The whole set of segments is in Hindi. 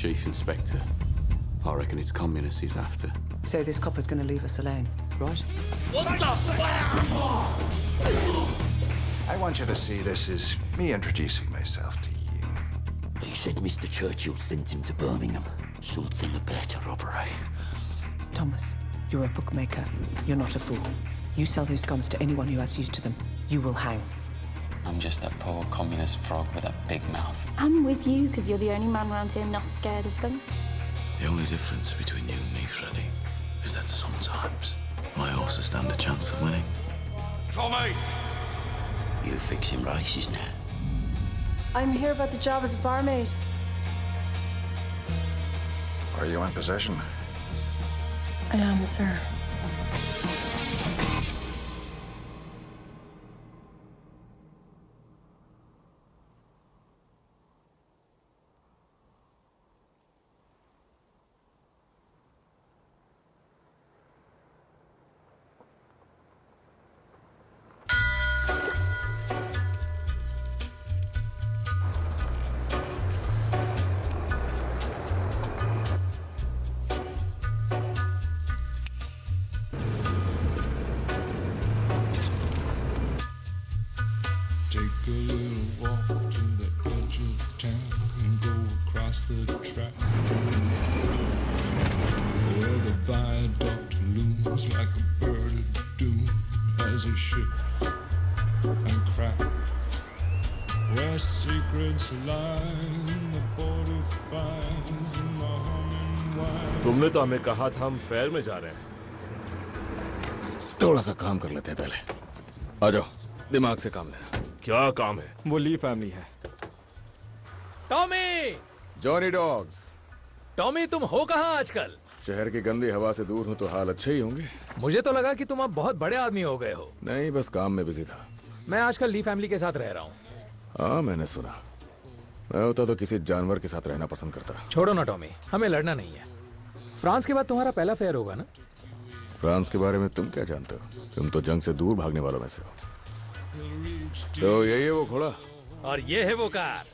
Chief Inspector. I reckon it's communists he's after. So this copper's gonna leave us alone, right? What the fuck? I want you to see this as me introducing myself to you. He said Mr. Churchill sent him to Birmingham. Something about a robbery. Thomas, you're a bookmaker. You're not a fool. You sell those guns to anyone who has use to them. You will hang. I'm just a poor communist frog with a big mouth. I'm with you because you're the only man around here not scared of them. The only difference between you and me, Freddy, is that sometimes I also stand a chance of winning. Tommy! You fixing races now? I'm here about the job as a barmaid. Are you in possession? I am, sir. Take a little walk to the edge of town and go across the track where the viaduct looms like a bird of doom as a ship and crack where secrets lie in the border fires and the humming wires. तुमने तो हमें कहा था हम फेयर में जा रहे हैं। थोड़ा सा काम कर लेते हैं पहले। आ जाओ, दिमाग से काम लेना। क्या काम है? वो ली फैमिली है। टॉमी! Johnny dogs. टॉमी, तुम हो कहाँ आजकल? शहर की गंदी हवा से दूर हूँ तो हाल अच्छे ही होंगे। मुझे तो लगा कि तुम अब बहुत बड़े आदमी हो गए हो। नहीं, बस काम में बिजी था। मैं आजकल ली फैमिली के साथ रह रहा हूँ। हाँ, मैंने सुना। मैं होता तो किसी जानवर के साथ रहना पसंद करता। छोड़ो ना टॉमी, हमें लड़ना नहीं है। फ्रांस के बाद तुम्हारा पहला फेयर होगा ना? फ्रांस के बारे में तुम क्या जानते हो? तुम तो जंग से दूर भागने वालों में से हो। तो यही है वो घोड़ा और ये है वो कार।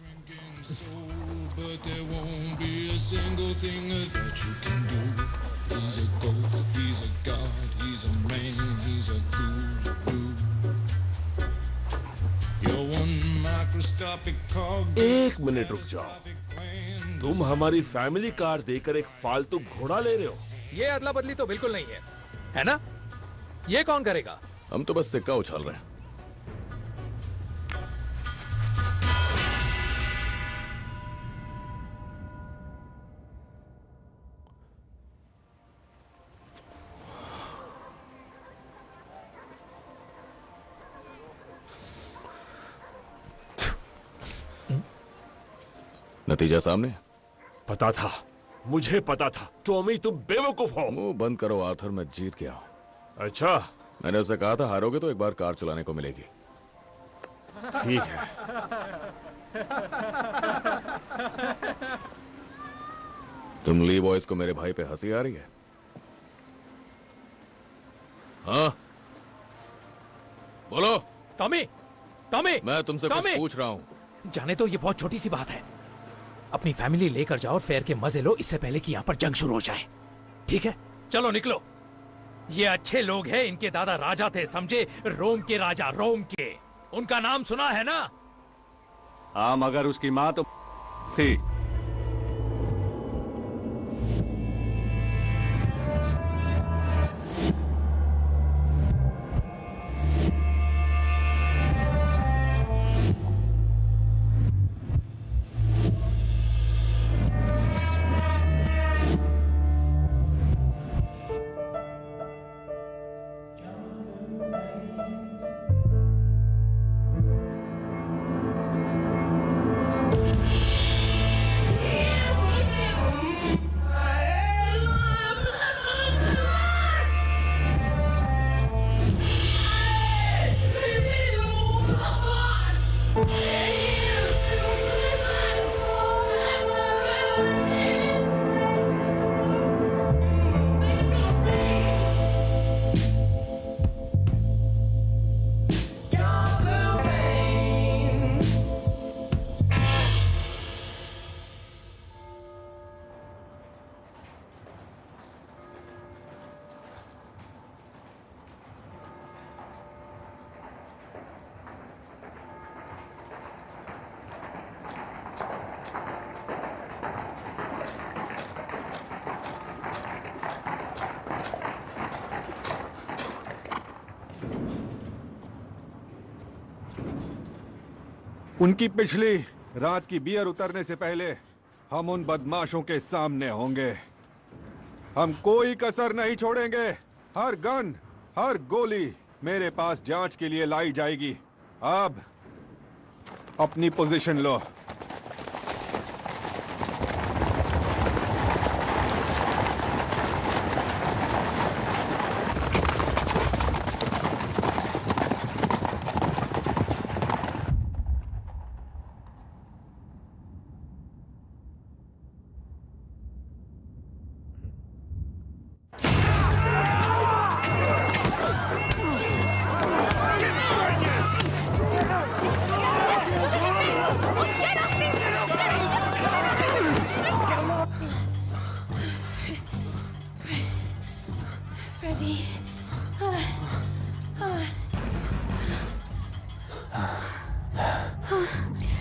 एक मिनट रुक जाओ। तुम हमारी फैमिली कार देकर एक फालतू घोड़ा ले रहे हो? ये अदला बदली तो बिल्कुल नहीं है ना? ये कौन करेगा? हम तो बस सिक्का उछाल रहे हैं। नतीजा सामने। पता था, मुझे पता था। टॉमी, तुम बेवकूफ हो। मुंह बंद करो आर्थर, मैं जीत गया हूं। अच्छा, मैंने उसे कहा था हारोगे तो एक बार कार चलाने को मिलेगी। ठीक है। तुम ली बॉयज को मेरे भाई पे हंसी आ रही है? हाँ, बोलो। टॉमी, टॉमी, मैं तुमसे कुछ पूछ रहा हूँ। जाने तो ये बहुत छोटी सी बात है। अपनी फैमिली लेकर जाओ और फेयर के मजे लो, इससे पहले कि यहाँ पर जंग शुरू हो जाए। ठीक है, चलो निकलो। ये अच्छे लोग हैं, इनके दादा राजा थे, समझे? रोम के राजा, रोम के। उनका नाम सुना है ना? हाँ, मगर उसकी माँ तो थी। उनकी पिछली रात की बियर उतरने से पहले हम उन बदमाशों के सामने होंगे। हम कोई कसर नहीं छोड़ेंगे। हर गन, हर गोली मेरे पास जांच के लिए लाई जाएगी। अब अपनी पोजीशन लो।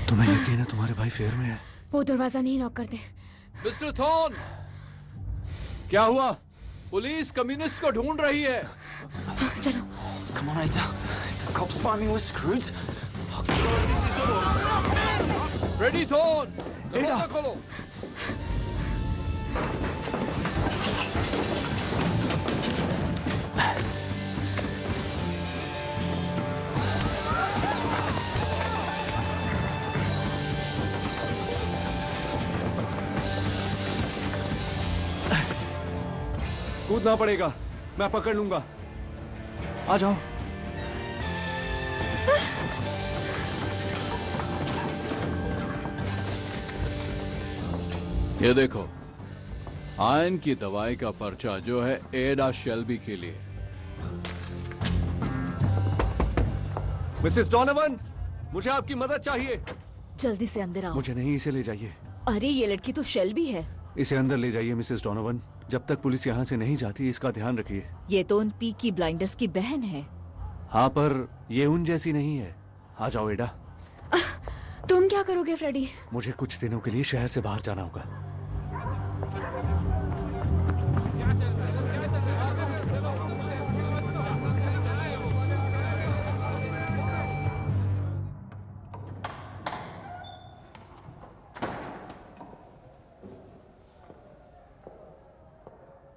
तुम्हें यकीन है तुम्हारे भाई फेयर में है? वो दरवाजा नहीं नॉक करते। मिस्टर थॉर्न, क्या हुआ? पुलिस कम्युनिस्ट को ढूंढ रही है। चलो। Come on, Ada. If the cops find me, we're screwed. Fuck. Ready thorn, दरवाजा खोलो। कूदना पड़ेगा, मैं पकड़ लूंगा। आ जाओ। ये देखो, आयन की दवाई का पर्चा जो है एडा शेल्बी के लिए। मिसेस डोनोवन, मुझे आपकी मदद चाहिए। जल्दी से अंदर आओ। मुझे नहीं, इसे ले जाइए। अरे ये लड़की तो शेल्बी है। इसे अंदर ले जाइए मिसेस डोनोवन। जब तक पुलिस यहाँ से नहीं जाती इसका ध्यान रखिए। ये तो उन पीकी ब्लाइंडर्स की बहन है। हाँ, पर ये उन जैसी नहीं है। आ जाओ एडा। तुम क्या करोगे फ्रेडी? मुझे कुछ दिनों के लिए शहर से बाहर जाना होगा।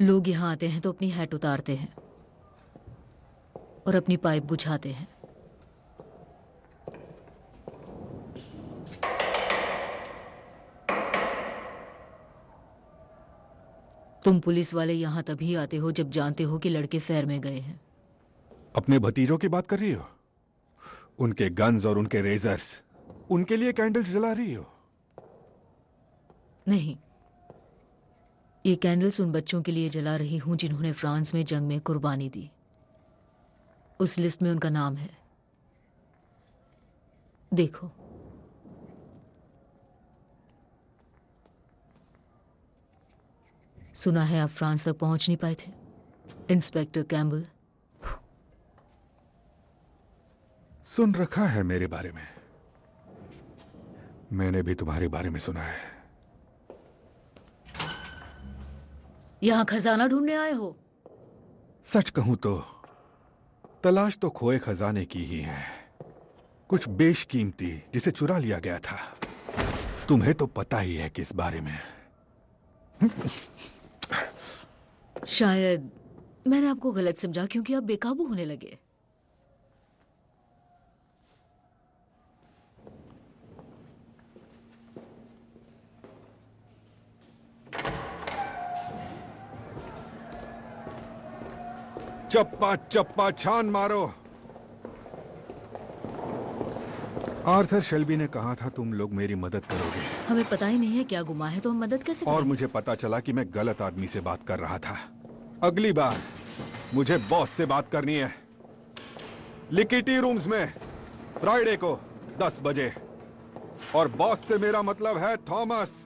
लोग यहाँ आते हैं तो अपनी हैट उतारते हैं और अपनी पाइप बुझाते हैं। तुम पुलिस वाले यहाँ तभी आते हो जब जानते हो कि लड़के फेयर में गए हैं। अपने भतीजों की बात कर रही हो? उनके गन्स और उनके रेजर्स, उनके लिए कैंडल्स जला रही हो? नहीं, ये कैंडल्स उन बच्चों के लिए जला रही हूं जिन्होंने फ्रांस में जंग में कुर्बानी दी। उस लिस्ट में उनका नाम है, देखो। सुना है आप फ्रांस तक पहुंच नहीं पाए थे, इंस्पेक्टर कैम्बल। सुन रखा है मेरे बारे में। मैंने भी तुम्हारे बारे में सुना है। यहां खजाना ढूंढने आए हो? सच कहूं तो तलाश तो खोए खजाने की ही है, कुछ बेशकीमती जिसे चुरा लिया गया था। तुम्हें तो पता ही है किस बारे में। शायद मैंने आपको गलत समझा क्योंकि आप बेकाबू होने लगे। चप्पा चप्पा छान मारो। आर्थर शेल्बी ने कहा था तुम लोग मेरी मदद करोगे। हमें पता ही नहीं है क्या गुमा है तो हम मदद कैसे करें? और मुझे पता चला कि मैं गलत आदमी से बात कर रहा था। अगली बार मुझे बॉस से बात करनी है। लिकिटी रूम्स में फ्राइडे को 10 बजे। और बॉस से मेरा मतलब है थॉमस।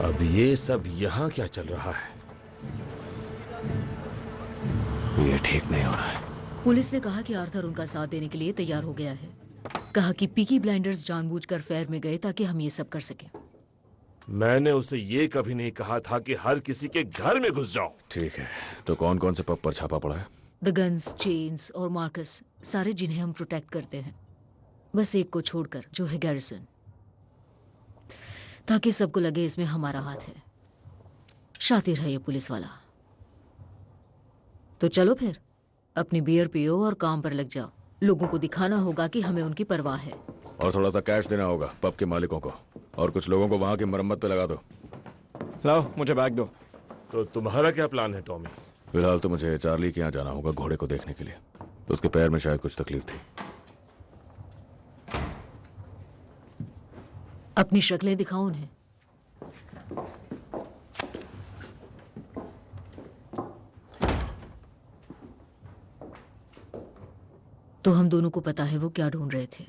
अब ये सब यहाँ क्या चल रहा है? ये ठीक नहीं हो रहा है। पुलिस ने कहा कि आर्थर उनका साथ देने के लिए तैयार हो गया है। कहा कि पीकी ब्लाइंडर्स जानबूझकर फेयर में गए ताकि हम ये सब कर सकें। मैंने उसे ये कभी नहीं कहा था कि हर किसी के घर में घुस जाओ। ठीक है, तो कौन कौन से पब पर छापा पड़ा है? द गन्स, चेन्स और मार्कस, सारे जिन्हें हम प्रोटेक्ट करते हैं, बस एक को छोड़कर जो है गैरिसन, ताकि सबको लगे इसमें हमारा हाथ है। शातिर है ये पुलिस वाला। तो चलो फिर, अपनी बियर पियो और काम पर लग जाओ। लोगों को दिखाना होगा कि हमें उनकी परवाह है। और थोड़ा सा कैश देना होगा पब के मालिकों को, और कुछ लोगों को वहां की मरम्मत पे लगा दो। लाओ, मुझे बैग दो। तो तुम्हारा क्या प्लान है टॉमी? फिलहाल तो मुझे चार्ली के यहाँ जाना होगा घोड़े को देखने के लिए। तो उसके पैर में शायद कुछ तकलीफ थी। अपनी शक्लें दिखाओ उन्हें। तो हम दोनों को पता है वो क्या ढूंढ रहे थे।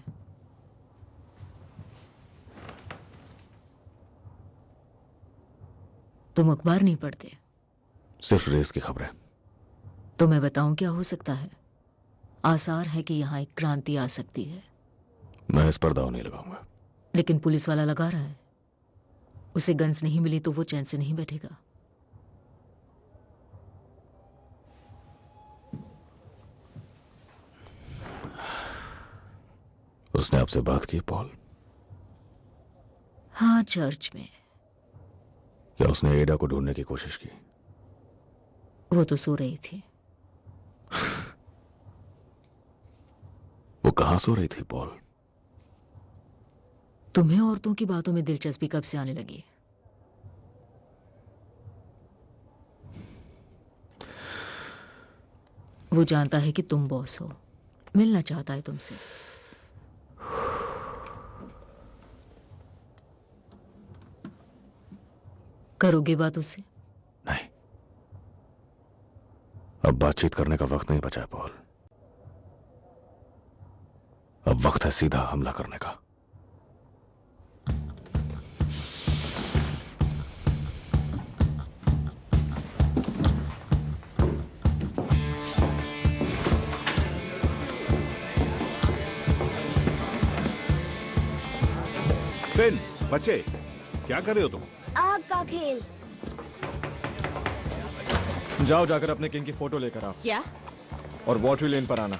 तुम अखबार नहीं पढ़ते? सिर्फ रेस की खबरें। तो मैं बताऊं क्या हो सकता है? आसार है कि यहां एक क्रांति आ सकती है। मैं इस पर दांव नहीं लगाऊंगा। लेकिन पुलिस वाला लगा रहा है। उसे गन्स नहीं मिली तो वो चैन से नहीं बैठेगा। उसने आपसे बात की पॉल? हाँ, चर्च में। क्या उसने एडा को ढूंढने की कोशिश की? वो तो सो रही थी। वो कहां सो रही थी पॉल? तुम्हें औरतों की बातों में दिलचस्पी कब से आने लगी? वो जानता है कि तुम बॉस हो, मिलना चाहता है तुमसे। करोगे बात उससे? नहीं, अब बातचीत करने का वक्त नहीं बचा है पॉल। अब वक्त है सीधा हमला करने का। फिन, बच्चे, क्या कर रहे हो तुम? आग का खेल। जाओ, जाकर अपने किंग की फोटो लेकर आओ। क्या? और वॉटरी लेन पर आना।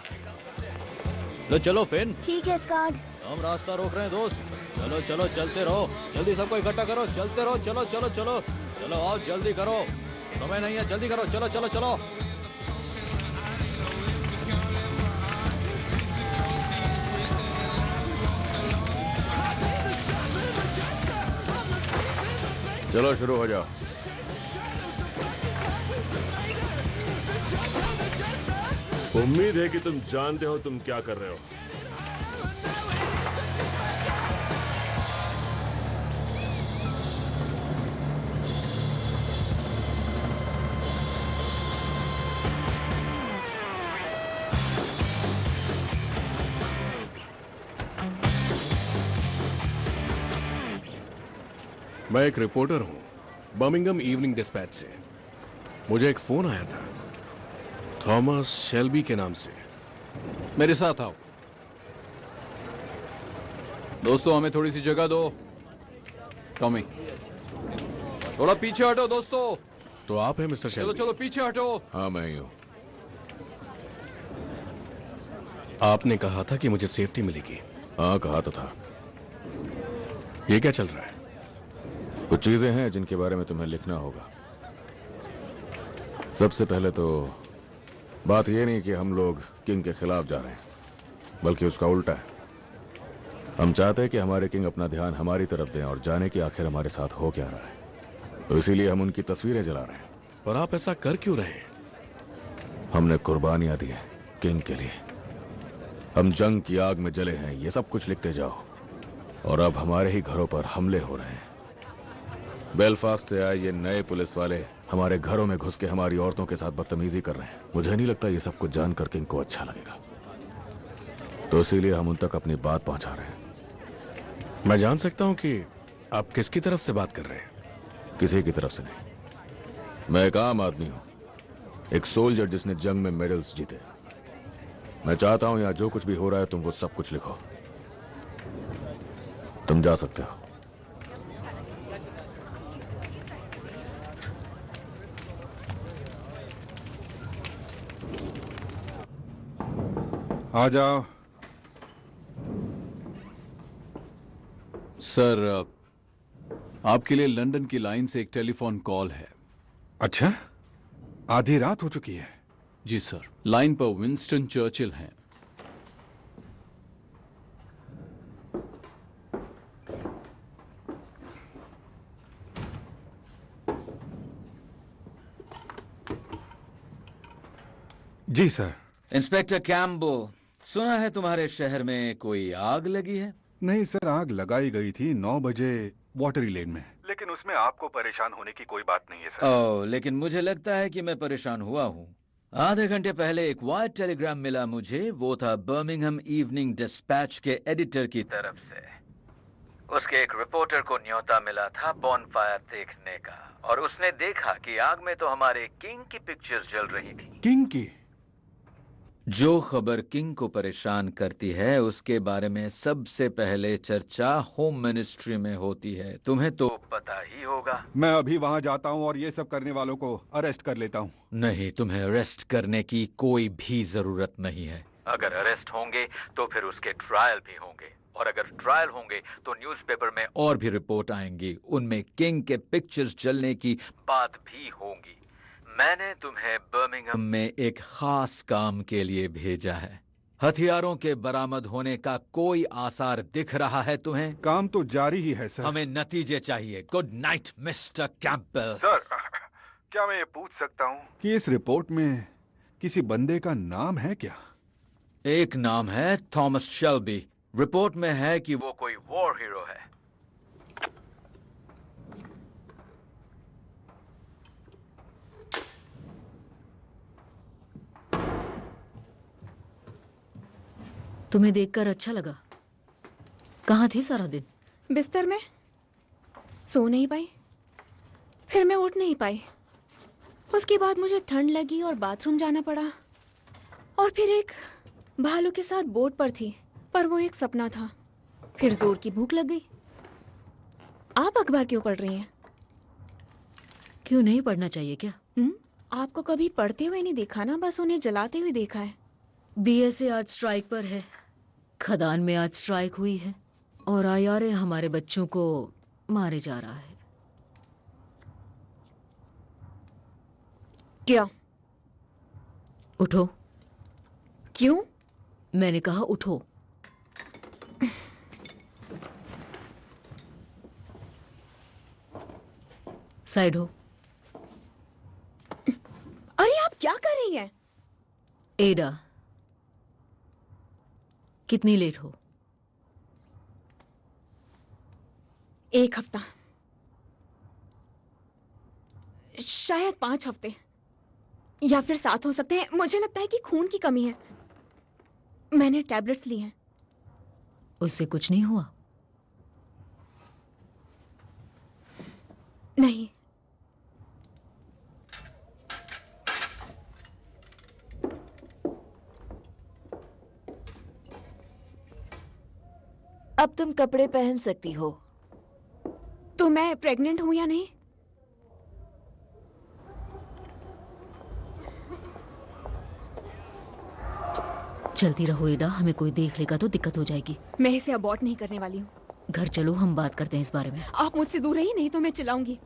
लो चलो फिन। ठीक है स्कॉट। हम रास्ता रोक रहे हैं दोस्त। चलो चलो चलते रहो, जल्दी सबको इकट्ठा करो, चलते रहो, चलो चलो चलो चलो आओ, जल्दी करो, समय नहीं है, जल्दी करो, चलो चलो चलो। चलो शुरू हो जाओ। उम्मीद है कि तुम जानते हो तुम क्या कर रहे हो। मैं एक रिपोर्टर हूं, बर्मिंघम इवनिंग डिस्पैच से। मुझे एक फोन आया था थॉमस शेल्बी के नाम से। मेरे साथ आओ दोस्तों, हमें थोड़ी सी जगह दो। टॉमी, थोड़ा पीछे हटो दोस्तों। तो आप हैं मिस्टर चलो शेल्बी? चलो पीछे हटो। हाँ, मैं ही हूं। आपने कहा था कि मुझे सेफ्टी मिलेगी। हाँ, कहा तो था। ये क्या चल रहा है? कुछ चीजें हैं जिनके बारे में तुम्हें लिखना होगा। सबसे पहले तो बात यह नहीं कि हम लोग किंग के खिलाफ जा रहे हैं, बल्कि उसका उल्टा है। हम चाहते हैं कि हमारे किंग अपना ध्यान हमारी तरफ दें और जाने कि आखिर हमारे साथ हो क्या रहा है। तो इसीलिए हम उनकी तस्वीरें जला रहे हैं। और आप ऐसा कर क्यों रहे हैं? हमने कुर्बानियां दी हैं किंग के लिए। हम जंग की आग में जले हैं, ये सब कुछ लिखते जाओ। और अब हमारे ही घरों पर हमले हो रहे हैं। बेलफास्ट से आए ये नए पुलिस वाले हमारे घरों में घुस के हमारी औरतों के साथ बदतमीजी कर रहे हैं। मुझे नहीं लगता ये सब कुछ जानकर किंग को अच्छा लगेगा, तो इसीलिए हम उन तक अपनी बात पहुंचा रहे हैं। मैं जान सकता हूं कि आप किसकी तरफ से बात कर रहे हैं? किसी की तरफ से नहीं। मैं एक आम आदमी हूं, एक सोल्जर जिसने जंग में मेडल्स जीते। मैं चाहता हूं यहाँ जो कुछ भी हो रहा है तुम वो सब कुछ लिखो। तुम जा सकते हो। आ जाओ। सर, आपके लिए लंदन की लाइन से एक टेलीफोन कॉल है। अच्छा, आधी रात हो चुकी है। जी सर, लाइन पर विंस्टन चर्चिल हैं। जी सर। इंस्पेक्टर कैम्बल, सुना है तुम्हारे शहर में कोई आग लगी है? नहीं सर, आग लगाई गई थी 9 बजे वाटरी लेन में, लेकिन उसमें आपको परेशान होने की कोई बात नहीं है सर। ओह, लेकिन मुझे लगता है कि मैं परेशान हुआ हूँ। आधे घंटे पहले एक वाइट टेलीग्राम मिला मुझे। वो था बर्मिंघम इवनिंग डिस्पैच के एडिटर की तरफ से। उसके एक रिपोर्टर को न्योता मिला था बॉनफायर देखने का, और उसने देखा कि आग में तो हमारे किंग की पिक्चर्स जल रही थी। किंग की? जो खबर किंग को परेशान करती है उसके बारे में सबसे पहले चर्चा होम मिनिस्ट्री में होती है। तुम्हें तो पता ही होगा। मैं अभी वहां जाता हूं और ये सब करने वालों को अरेस्ट कर लेता हूं। नहीं, तुम्हें अरेस्ट करने की कोई भी जरूरत नहीं है। अगर अरेस्ट होंगे तो फिर उसके ट्रायल भी होंगे, और अगर ट्रायल होंगे तो न्यूज़पेपर में और भी रिपोर्ट आएंगी। उनमें किंग के पिक्चर्स जलने की बात भी होगी। मैंने तुम्हें बर्मिंघम में एक खास काम के लिए भेजा है। हथियारों के बरामद होने का कोई आसार दिख रहा है तुम्हें? काम तो जारी ही है सर। हमें नतीजे चाहिए। Good night mister Campbell. Sir, क्या मैं ये पूछ सकता हूँ कि इस रिपोर्ट में किसी बंदे का नाम है क्या? एक नाम है थॉमस शेल्बी। रिपोर्ट में है कि वो कोई वॉर हीरो है। तुम्हें देखकर अच्छा लगा। कहाँ थी सारा दिन? बिस्तर में। सो नहीं पाई, फिर मैं उठ नहीं पाई। उसके बाद मुझे ठंड लगी और बाथरूम जाना पड़ा, और फिर एक भालू के साथ बोट पर थी, पर वो एक सपना था। फिर जोर की भूख लग गई। आप अखबार क्यों पढ़ रही हैं? क्यों नहीं पढ़ना चाहिए क्या? आपको कभी पढ़ते हुए नहीं देखा ना, बस उन्हें जलाते हुए देखा है। बीएसए आज स्ट्राइक पर है। खदान में आज स्ट्राइक हुई है, और आईआरए हमारे बच्चों को मारे जा रहा है। क्या? उठो। क्यों? मैंने कहा उठो। साइड हो। अरे आप क्या कर रही हैं? एडा, कितनी लेट हो? 1 हफ्ता, शायद 5 हफ्ते, या फिर 7 हो सकते हैं। मुझे लगता है कि खून की कमी है। मैंने टैबलेट्स ली हैं। उससे कुछ नहीं हुआ? नहीं। अब तुम कपड़े पहन सकती हो। तो मैं प्रेग्नेंट हूं या नहीं? चलती रहो एडा, हमें कोई देख लेगा तो दिक्कत हो जाएगी। मैं इसे अबॉर्ट नहीं करने वाली हूँ। घर चलो, हम बात करते हैं इस बारे में। आप मुझसे दूर रहिए, नहीं तो मैं चिल्लाऊंगी।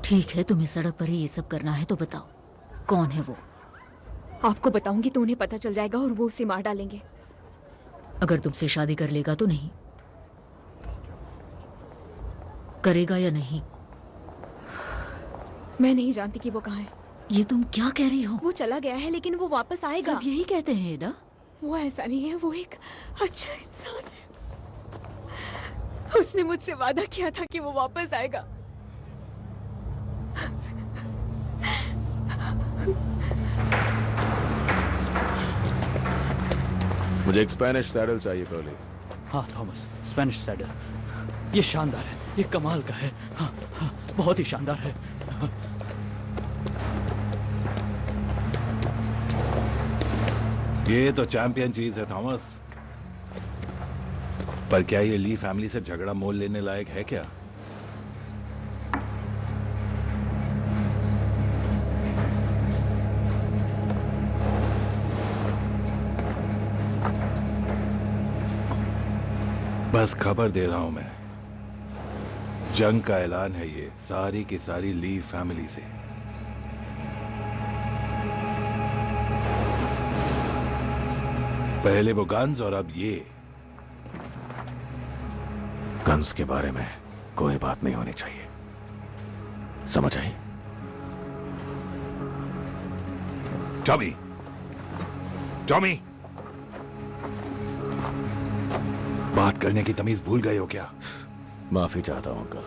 ठीक है, तुम्हें सड़क पर ही ये सब करना है तो बताओ कौन है वो? आपको बताऊंगी तो उन्हें पता चल जाएगा और वो उसे मार डालेंगे। अगर तुमसे शादी कर लेगा तो नहीं करेगा या नहीं? मैं नहीं जानती कि वो कहाँ है। ये तुम क्या कह रही हो? वो चला गया है, लेकिन वो वापस आएगा। सब यही कहते हैं एडा। वो ऐसा नहीं है, वो एक अच्छा इंसान है। उसने मुझसे वादा किया था कि वो वापस आएगा। मुझे एक स्पेनिश सैडल चाहिए कर्ली। हाँ थॉमस, स्पेनिश सैडल। ये शानदार है, ये कमाल का है। हाँ हाँ, बहुत ही शानदार है। ये तो चैंपियन चीज है थॉमस। पर क्या ये ली फैमिली से झगड़ा मोल लेने लायक है क्या? बस खबर दे रहा हूं मैं, जंग का ऐलान है ये सारी की सारी ली फैमिली से। पहले वो गन्स और अब ये। गन्स के बारे में कोई बात नहीं होनी चाहिए, समझ आई? टॉमी, टॉमी, बात करने की तमीज भूल गए हो क्या? माफी चाहता हूं अंकल।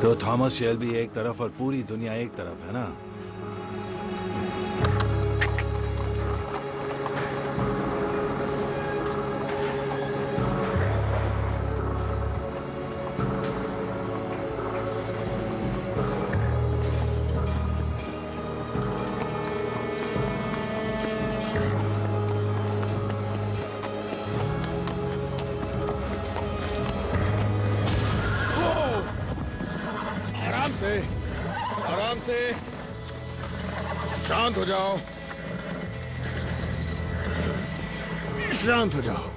तो थॉमस शेल्बी एक तरफ और पूरी दुनिया एक तरफ है ना? आराम से, शांत हो जाओ, शांत हो जाओ।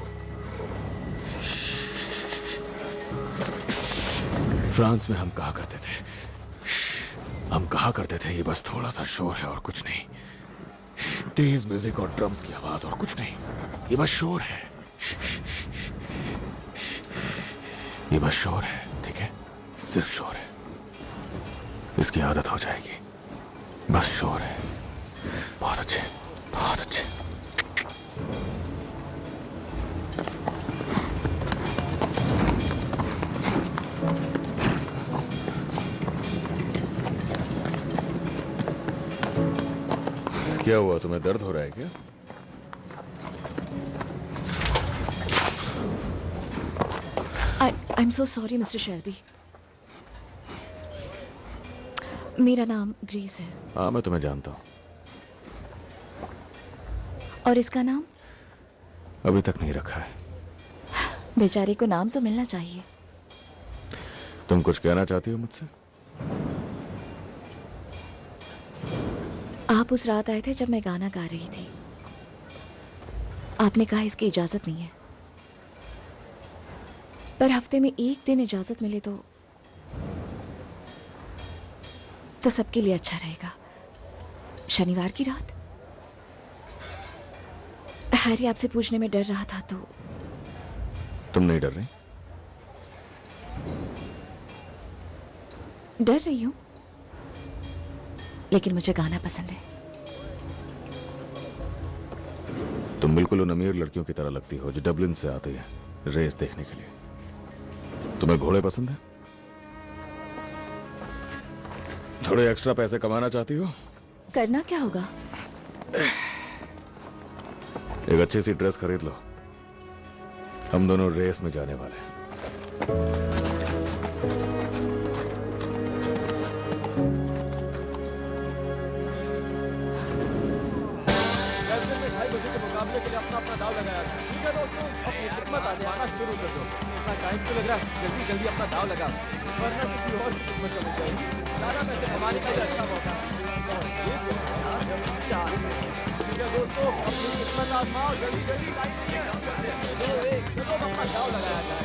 फ्रांस में हम कहा करते थे, ये बस थोड़ा सा शोर है और कुछ नहीं। तेज म्यूजिक और ड्रम्स की आवाज और कुछ नहीं, ये बस शोर है। ये बस शोर है, ठीक है? सिर्फ शोर है। इसकी आदत हो जाएगी। बस शोर है। बहुत अच्छे, बहुत अच्छे। क्या हुआ, तुम्हें दर्द हो रहा है क्या? I am so sorry mister Shelby. मेरा नाम ग्रेस है। हाँ, मैं तुम्हें जानता हूँ। और इसका नाम? अभी तक नहीं रखा है। बेचारे को नाम तो मिलना चाहिए। तुम कुछ कहना चाहती हो मुझसे? आप उस रात आए थे जब मैं गाना गा रही थी। आपने कहा इसकी इजाजत नहीं है, पर हफ्ते में एक दिन इजाजत मिले तो सबके लिए अच्छा रहेगा। शनिवार की रात हैरी आपसे पूछने में डर रहा था तो। तुम नहीं डर रही? डर रही हूं, लेकिन मुझे गाना पसंद है। तुम बिल्कुल उन अमीर लड़कियों की तरह लगती हो जो डबलिन से आती है रेस देखने के लिए। तुम्हें घोड़े पसंद है? थोड़े एक्स्ट्रा पैसे कमाना चाहती हो? करना क्या होगा? एक अच्छी सी ड्रेस खरीद लो, हम दोनों रेस में जाने वाले हैं। मुकाबले के लिए अपना अपना दाव लगाया। ठीक है दोस्तों, अपनी किस्मत आजमाना शुरू कर दो। इतना टाइम क्यों लग रहा है? जल्दी जल्दी अपना दाव लगा, वरना किसी और की किस्मत चली जाएगी। सारा पैसे हमारे का अच्छा मौका है। ठीक है दोस्तों, अपनी किस्मत आजमाओ, जल्दी जल्दी टाइम नहीं है। चलो अपना दाव लगाया जाए।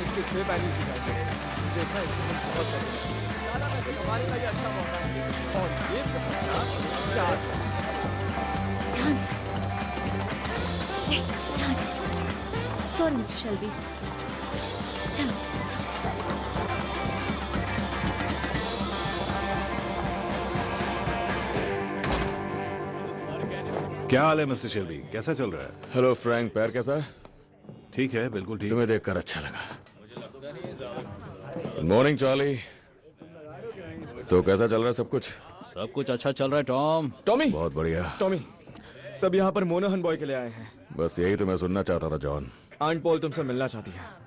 इससे 6 बैलेंस ही जाएंगे। देखा इसमें बहुत सारा पैसे हमारे का अच्छा मौका है। और ये 4 ध्यान से। यहाँ जाओ। Sorry mister Shelby. चलो चलो। क्या हाल है मिस्टर शेल्बी, कैसा चल रहा है? हेलो फ्रैंक, पैर कैसा है? ठीक है, बिल्कुल ठीक। तुम्हें देखकर अच्छा लगा। Good morning Charlie. तो कैसा चल रहा है सब कुछ? सब कुछ अच्छा चल रहा है टॉम। टॉमी, बहुत बढ़िया। टॉमी, सब यहाँ पर मोनाहन बॉय के लिए आए हैं। बस यही तो मैं सुनना चाहता था जॉन। आंट पॉल तुमसे मिलना चाहती है।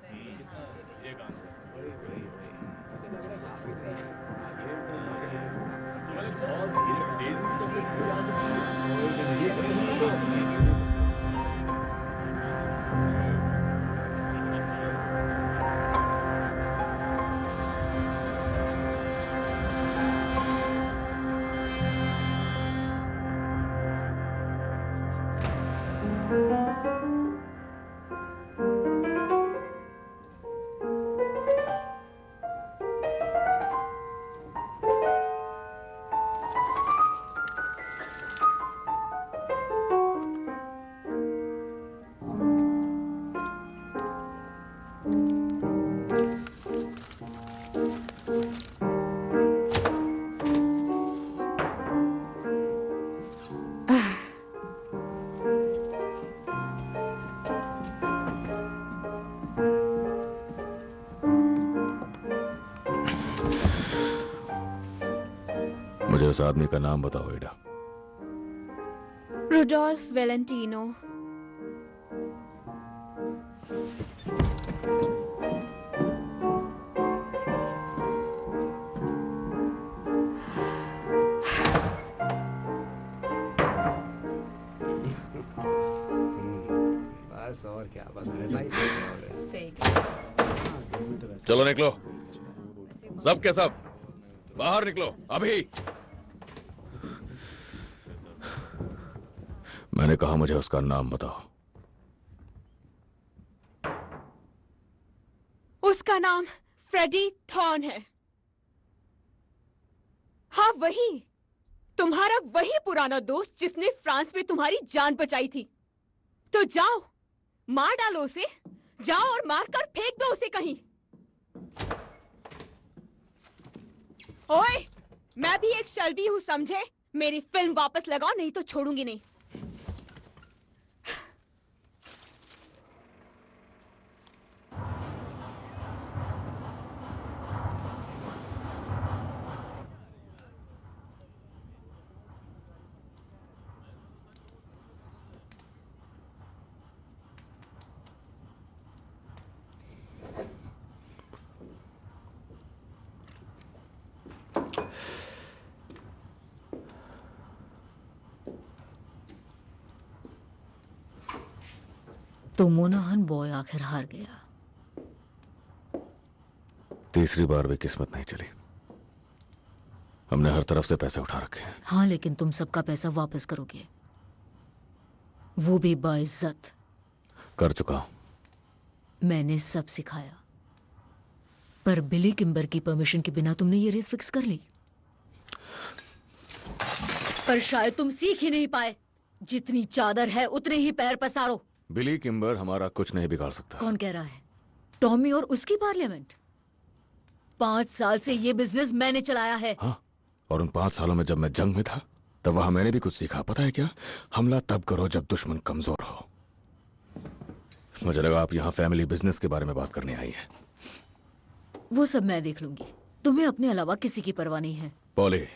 मुझे उस आदमी का नाम बताओ एडा। Rudolph Valentino. बस और क्या, बस चलो निकलो, सब के सब बाहर निकलो अभी। मैंने कहा मुझे उसका नाम बताओ। उसका नाम फ्रेडी थॉर्न है। हाँ वही, तुम्हारा वही पुराना दोस्त जिसने फ्रांस में तुम्हारी जान बचाई थी। तो जाओ, मार डालो उसे, जाओ और मारकर फेंक दो उसे कहीं। ओए, मैं भी एक शल्बी हूं समझे। मेरी फिल्म वापस लगाओ नहीं तो छोड़ूंगी नहीं। तो मोनाहन बॉय आखिर हार गया। तीसरी बार भी किस्मत नहीं चली। हमने हर तरफ से पैसे उठा रखे हैं। हाँ, लेकिन तुम सबका पैसा वापस करोगे, वो भी बाइज्जत। कर चुका हूं। मैंने सब सिखाया, पर बिली किम्बर की परमिशन के बिना तुमने ये रेस फिक्स कर ली। पर शायद तुम सीख ही नहीं पाए। जितनी चादर है उतने ही पैर पसारो। बिली किम्बर हमारा कुछ नहीं बिगाड़ सकता। कौन कह रहा है? टॉमी और उसकी पार्लियामेंट। 5 साल से ये बिजनेस मैंने चलाया है। हाँ, और उन 5 सालों में जब मैं जंग में था तब वहां मैंने भी कुछ सीखा। पता है क्या? हमला तब करो जब दुश्मन कमजोर हो। मुझे लगा आप यहाँ फैमिली बिजनेस के बारे में बात करने आई है। वो सब मैं देख लूंगी। तुम्हें अपने अलावा किसी की परवाह नहीं है। पॉली,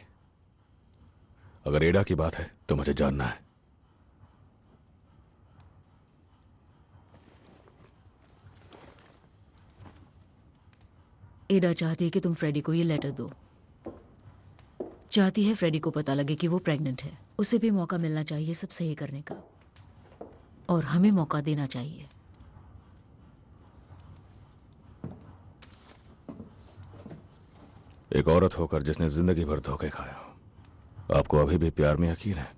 अगर एडा की बात है तो मुझे जानना है। एडा चाहती है कि तुम फ्रेडी को ये लेटर दो। चाहती है फ्रेडी को पता लगे कि वो प्रेग्नेंट है। उसे भी मौका मिलना चाहिए सब सही करने का, और हमें मौका देना चाहिए। एक औरत होकर जिसने जिंदगी भर धोखे खाया, आपको अभी भी प्यार में यकीन है?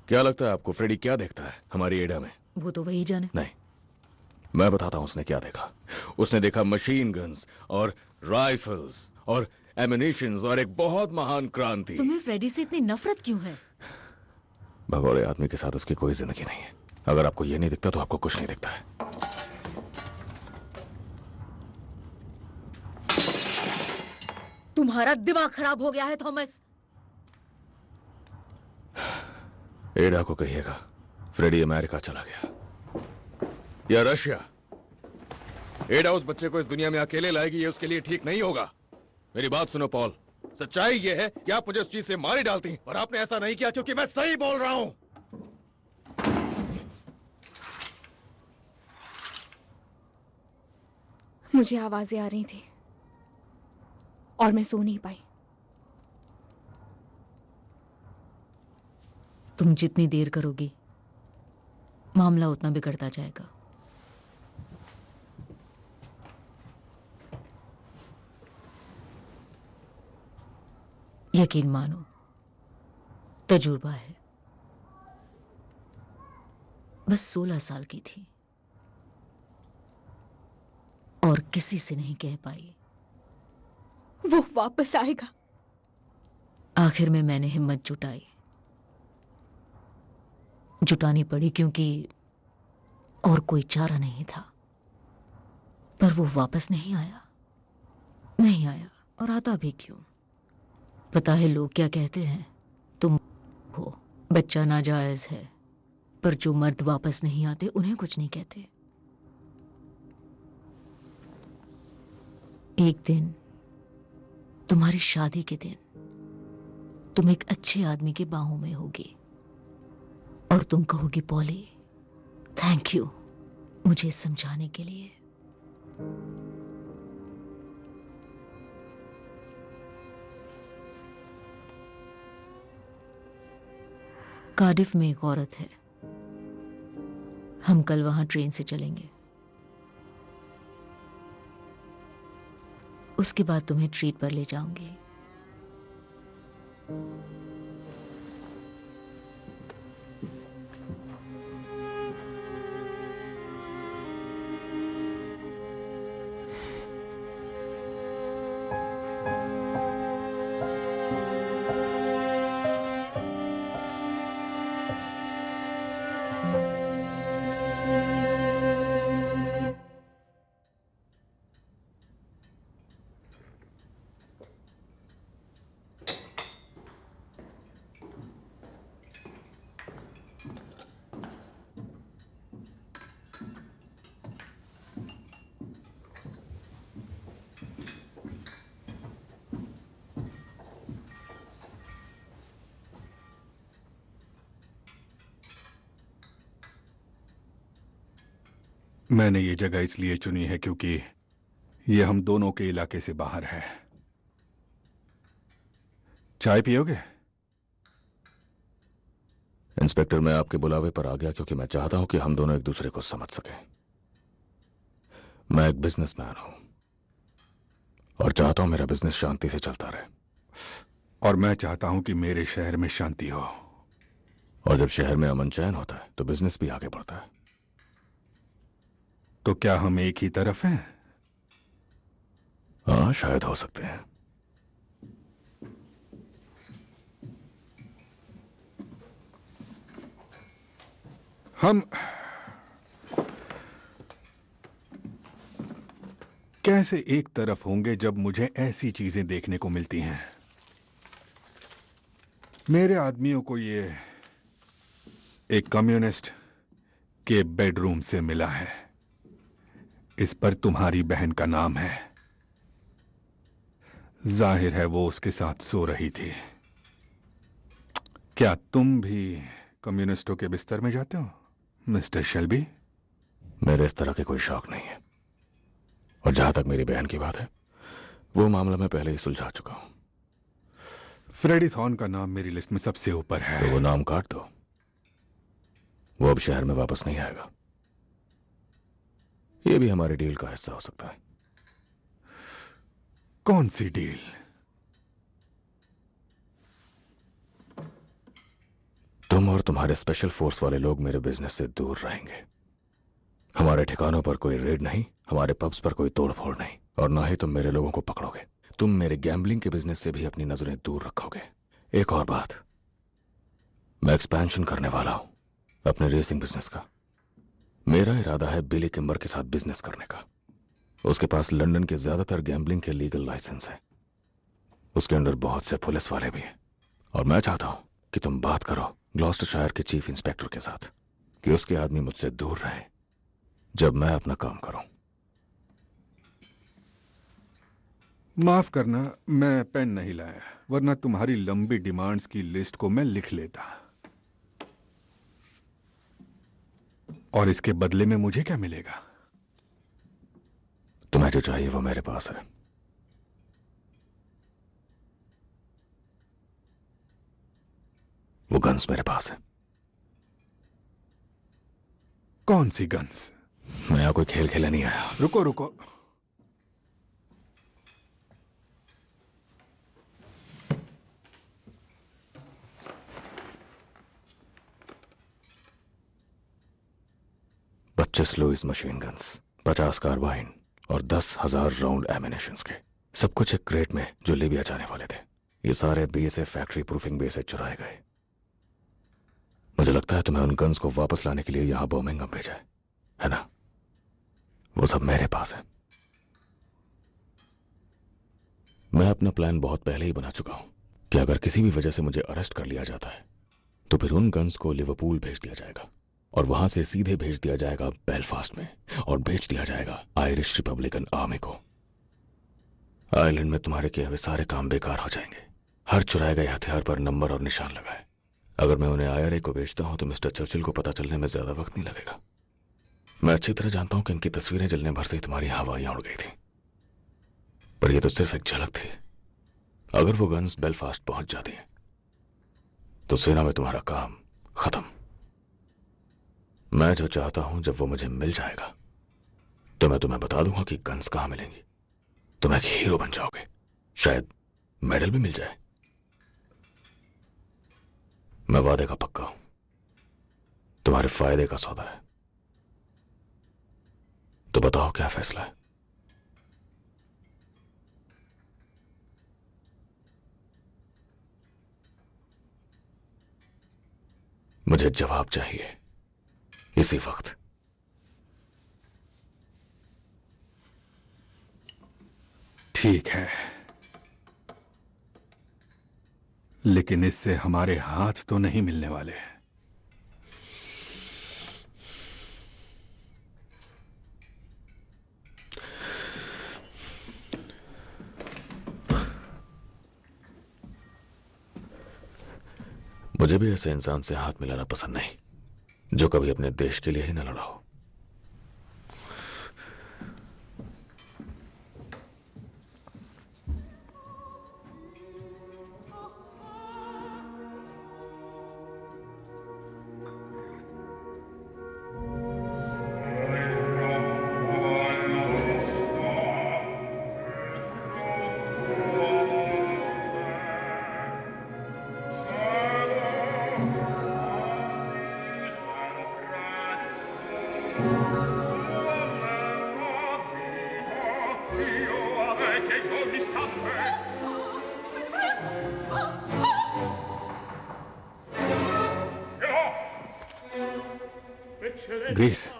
क्या लगता है आपको फ्रेडी क्या देखता है हमारी एडा में? वो तो वही जाने। नहीं, मैं बताता हूं उसने क्या देखा। उसने देखा मशीन गन्स और राइफल्स और एमिनेशंस और एक बहुत महान क्रांति। तुम्हें फ्रेडी से इतनी नफरत क्यों है? भगोड़े आदमी के साथ उसकी कोई जिंदगी नहीं है। अगर आपको ये नहीं दिखता तो आपको कुछ नहीं दिखता है। तुम्हारा दिमाग खराब हो गया है थॉमस। एडा को कहिएगा फ्रेडी अमेरिका चला गया या रशिया। एडा उस बच्चे को इस दुनिया में अकेले लाएगी, ये उसके लिए ठीक नहीं होगा। मेरी बात सुनो पॉल, सच्चाई ये है कि आप मुझे उस चीज से मार ही डालती, और आपने ऐसा नहीं किया क्योंकि मैं सही बोल रहा हूं। मुझे आवाजें आ रही थी और मैं सो नहीं पाई। तुम जितनी देर करोगी मामला उतना बिगड़ता जाएगा। यकीन मानो, तजुर्बा है। बस 16 साल की थी और किसी से नहीं कह पाई। वो वापस आएगा। आखिर में मैंने हिम्मत जुटानी पड़ी क्योंकि और कोई चारा नहीं था। पर वो वापस नहीं आया और आता भी क्यों? पता है लोग क्या कहते हैं? तुम हो, बच्चा नाजायज है, पर जो मर्द वापस नहीं आते उन्हें कुछ नहीं कहते। एक दिन, तुम्हारी शादी के दिन, तुम एक अच्छे आदमी के बाहों में होगी और तुम कहोगी पॉली, थैंक यू मुझे समझाने के लिए। कार्डिफ में एक औरत है। हम कल वहां ट्रेन से चलेंगे। उसके बाद तुम्हें ट्रीट पर ले जाऊंगी। मैंने ये जगह इसलिए चुनी है क्योंकि ये हम दोनों के इलाके से बाहर है। चाय पियोगे? इंस्पेक्टर, मैं आपके बुलावे पर आ गया क्योंकि मैं चाहता हूं कि हम दोनों एक दूसरे को समझ सकें। मैं एक बिजनेसमैन हूं और चाहता हूं मेरा बिजनेस शांति से चलता रहे। और मैं चाहता हूं कि मेरे शहर में शांति हो। और जब शहर में अमन चैन होता है तो बिजनेस भी आगे बढ़ता है। तो क्या हम एक ही तरफ हैं? हाँ, शायद हो सकते हैं। हम कैसे एक तरफ होंगे जब मुझे ऐसी चीजें देखने को मिलती हैं? मेरे आदमियों को ये एक कम्युनिस्ट के बेडरूम से मिला है। इस पर तुम्हारी बहन का नाम है। जाहिर है वो उसके साथ सो रही थी। क्या तुम भी कम्युनिस्टों के बिस्तर में जाते हो, मिस्टर शेल्बी? मेरे इस तरह के कोई शौक नहीं है। और जहां तक मेरी बहन की बात है, वो मामला मैं पहले ही सुलझा चुका हूं। फ्रेडी थॉर्न का नाम मेरी लिस्ट में सबसे ऊपर है। तो वो नाम काट दो। वो अब शहर में वापस नहीं आएगा। ये भी हमारे डील का हिस्सा हो सकता है। कौन सी डील? तुम और तुम्हारे स्पेशल फोर्स वाले लोग मेरे बिजनेस से दूर रहेंगे। हमारे ठिकानों पर कोई रेड नहीं, हमारे पब्स पर कोई तोड़फोड़ नहीं, और ना ही तुम मेरे लोगों को पकड़ोगे। तुम मेरे गैम्बलिंग के बिजनेस से भी अपनी नजरें दूर रखोगे। एक और बात, मैं एक्सपेंशन करने वाला हूं अपने रेसिंग बिजनेस का। मेरा इरादा है बिली किम्बर के साथ बिजनेस करने का। उसके पास लंदन के ज्यादातर गैम्बलिंग के लीगल लाइसेंस है। उसके अंडर बहुत से पुलिस वाले भी हैं। और मैं चाहता हूं कि तुम बात करो ग्लॉस्टरशायर के चीफ इंस्पेक्टर के साथ कि उसके आदमी मुझसे दूर रहें जब मैं अपना काम करूं। माफ करना, मैं पेन नहीं लाया, वरना तुम्हारी लंबी डिमांड्स की लिस्ट को मैं लिख लेता। और इसके बदले में मुझे क्या मिलेगा? तुम्हें जो चाहिए वो मेरे पास है। वो गन्स मेरे पास है। कौन सी गन्स? मैं यहाँ कोई खेल खेलने नहीं आया। रुको रुको, पच्चीस लुइस मशीन गन्स, 50 कार्बाइन और 10,000 राउंड एमिनेशंस के, सब कुछ एक क्रेट में जो लीबिया जाने वाले थे। ये सारे बीएसएफ फैक्ट्री प्रूफिंग बेस से चुराए गए। मुझे लगता है तुम्हें उन गन्स को वापस लाने के लिए यहां बर्मिंघम भेजा है ना? वो सब मेरे पास है। मैं अपना प्लान बहुत पहले ही बना चुका हूं कि अगर किसी भी वजह से मुझे अरेस्ट कर लिया जाता है तो फिर उन गन्स को लिवरपूल भेज दिया जाएगा और वहां से सीधे भेज दिया जाएगा बेलफास्ट में और भेज दिया जाएगा आयरिश रिपब्लिकन आर्मी को। आयरलैंड में तुम्हारे किए हुए सारे काम बेकार हो जाएंगे। हर चुराए गए हथियार पर नंबर और निशान लगाए। अगर मैं उन्हें IRA को बेचता हूं तो मिस्टर चर्चिल को पता चलने में ज्यादा वक्त नहीं लगेगा। मैं अच्छी तरह जानता हूं कि इनकी तस्वीरें जलने भर से ही तुम्हारी हवाइयां उड़ गई थी, पर यह तो सिर्फ एक झलक थी। अगर वो गन्स बेलफास्ट पहुंच जाती हैं तो सेना में तुम्हारा काम खत्म। मैं जो चाहता हूं, जब वो मुझे मिल जाएगा तो मैं तुम्हें बता दूंगा कि गन्स कहां मिलेंगी। तुम एक हीरो बन जाओगे, शायद मेडल भी मिल जाए। मैं वादे का पक्का हूं, तुम्हारे फायदे का सौदा है। तो बताओ क्या फैसला है? मुझे जवाब चाहिए इसी वक्त। ठीक है, लेकिन इससे हमारे हाथ तो नहीं मिलने वाले। मुझे भी ऐसे इंसान से हाथ मिलाना पसंद नहीं जो कभी अपने देश के लिए ही न लड़ा हो। ग्रेस,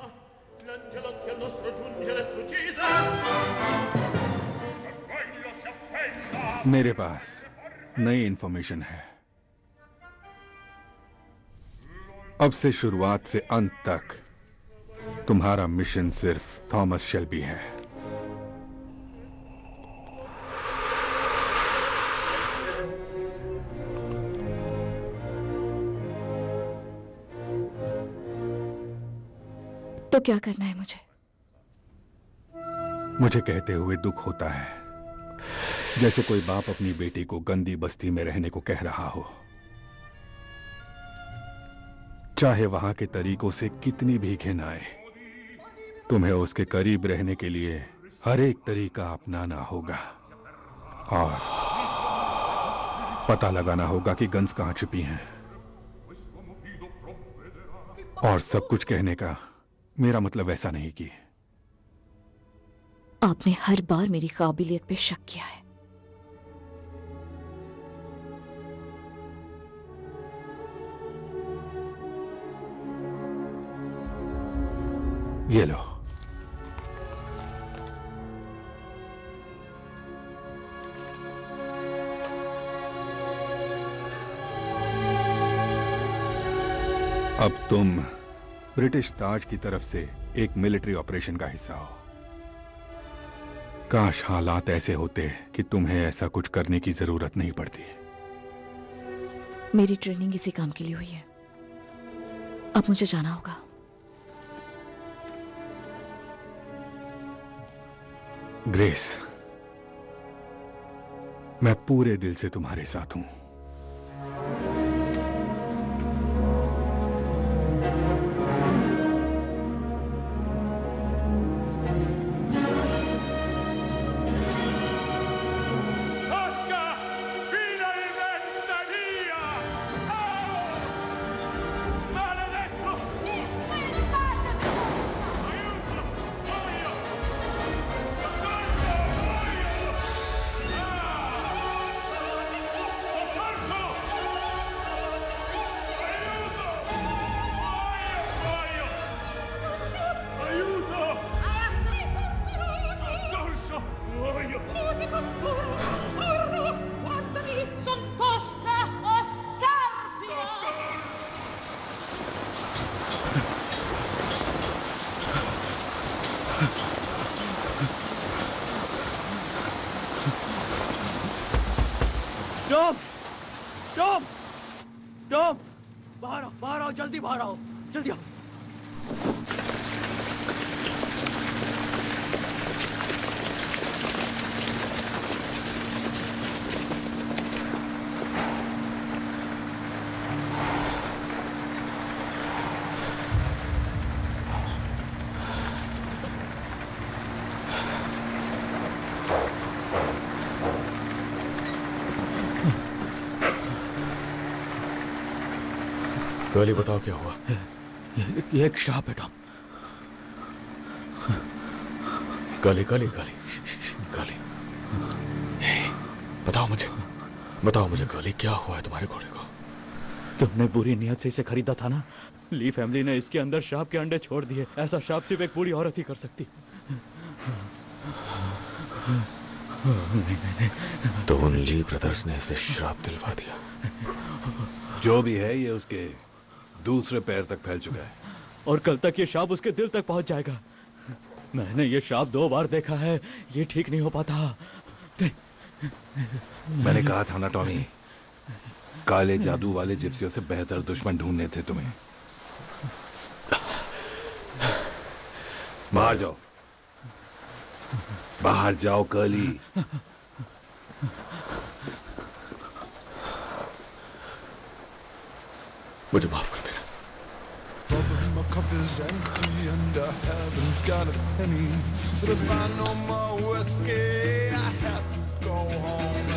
मेरे पास नई इंफॉर्मेशन है। अब से शुरुआत से अंत तक तुम्हारा मिशन सिर्फ थॉमस शेल्बी है। तो क्या करना है मुझे? मुझे कहते हुए दुख होता है, जैसे कोई बाप अपनी बेटी को गंदी बस्ती में रहने को कह रहा हो, चाहे वहां के तरीकों से कितनी भी घिन आए। तुम्हें उसके करीब रहने के लिए हर एक तरीका अपनाना होगा और पता लगाना होगा कि गन्स कहां छिपी हैं। और सब कुछ कहने का मेरा मतलब ऐसा नहीं कि आपने हर बार मेरी काबिलियत पे शक किया है। ये लो। अब तुम ब्रिटिश ताज की तरफ से एक मिलिट्री ऑपरेशन का हिस्सा हो। काश हालात ऐसे होते कि तुम्हें ऐसा कुछ करने की जरूरत नहीं पड़ती। मेरी ट्रेनिंग इसी काम के लिए हुई है। अब मुझे जाना होगा। ग्रेस, मैं पूरे दिल से तुम्हारे साथ हूं। टॉम, टॉम, टॉम, बाहर आओ, जल्दी बाहर आओ, जल्दी आओ। गली बताओ क्या हुआ? ये एक श्राप है टॉम। गली गली गली गली, बताओ मुझे गली क्या हुआ है तुम्हारे घोड़े को? तुमने बुरी नियत से इसे खरीदा था ना। ली फैमिली ने इसके अंदर श्राप के अंडे छोड़ दिए। ऐसा श्राप सिर्फ एक बूढ़ी औरत ही कर सकती। तो उन ली ब्रदर्स ने इसे श्राप दिलवा दिया। जो भी है ये उसके दूसरे पैर तक फैल चुका है और कल तक ये श्राप उसके दिल तक पहुंच जाएगा। मैंने ये श्राप 2 बार देखा है, ये ठीक नहीं हो पाता। मैंने कहा था ना टॉमी, काले जादू वाले जिप्सियों से बेहतर दुश्मन ढूंढने थे तुम्हें। बाहर जाओ, बाहर जाओ कर्ली। मुझे माफ कर देना। My cup is empty and I haven't got a penny. But if I no more whiskey, I have to go home.